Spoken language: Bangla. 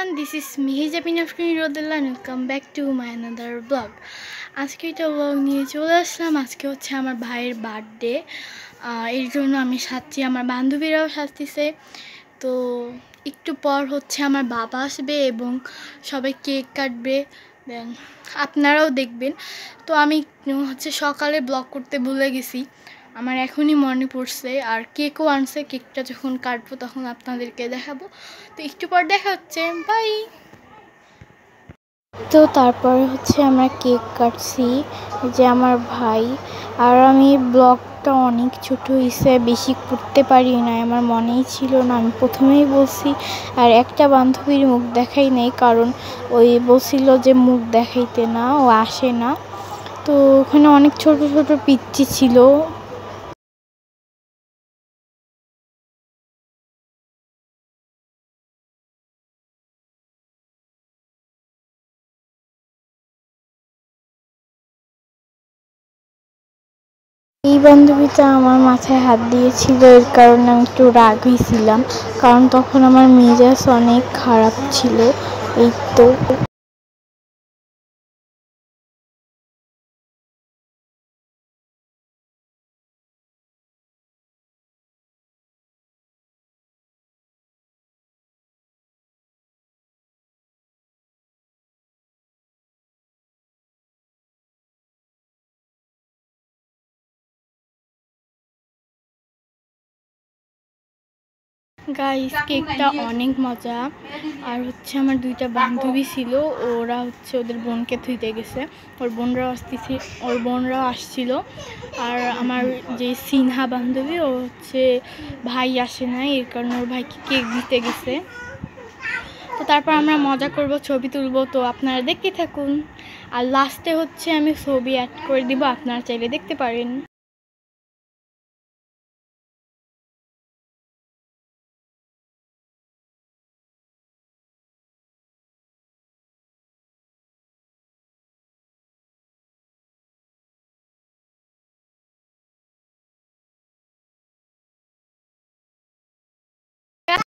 everyone, this is Mihija Pinafkin Rodella and welcome back to my another vlog. আজকে একটা vlog নিয়ে চলে আসলাম। আজকে হচ্ছে আমার ভাইয়ের বার্থডে, এর জন্য আমি সাজছি, আমার বান্ধবীরাও সাজতেছে। তো একটু পর হচ্ছে আমার বাবা আসবে এবং সবাই কেক কাটবে, দেন আপনারাও দেখবেন। তো আমি হচ্ছে সকালে ব্লগ করতে ভুলে গেছি, আমার এখনই মনে পড়ছে। আর কেকও আনছে, কেকটা যখন কাটবো তখন আপনাদেরকে দেখাবো। তো একটু পর দেখা হচ্ছে, বাই। তো তারপরে হচ্ছে আমরা কেক কাটছি, যে আমার ভাই আর আমি। ব্লগটা অনেক ছোট হয়েছে, বেশি করতে পারি না, আমার মনেই ছিল না, আমি প্রথমেই বলছি। আর একটা বান্ধবীর মুখ দেখাই নেই, কারণ ওই বলছিল যে মুখ দেখাইতে না, ও আসে না। তো ওখানে অনেক ছোট ছোট পিচ্চি ছিল। এই বান্ধবীটা আমার মাথায় হাত দিয়েছিল, এর কারণে আমি একটু রাগ হয়েছিলাম, কারণ তখন আমার মেজাজ অনেক খারাপ ছিল। এই তো গাইস, কেকটা অনেক মজা। আর হচ্ছে আমার দুইটা বান্ধবী ছিল, ওরা হচ্ছে ওদের বোনকে থুইতে গেছে, ওর বোনরাও আসছিল। আর আমার যে সিনহা বান্ধবী, ও হচ্ছে ভাই আসে নাই, এর কারণে ওর ভাইকে কেক দিতে গেছে। তো তারপর আমরা মজা করব, ছবি তুলব, তো আপনারা দেখতে থাকুন। আর লাস্টে হচ্ছে আমি ছবি অ্যাড করে দিব, আপনারা চাইলে দেখতে পারেন।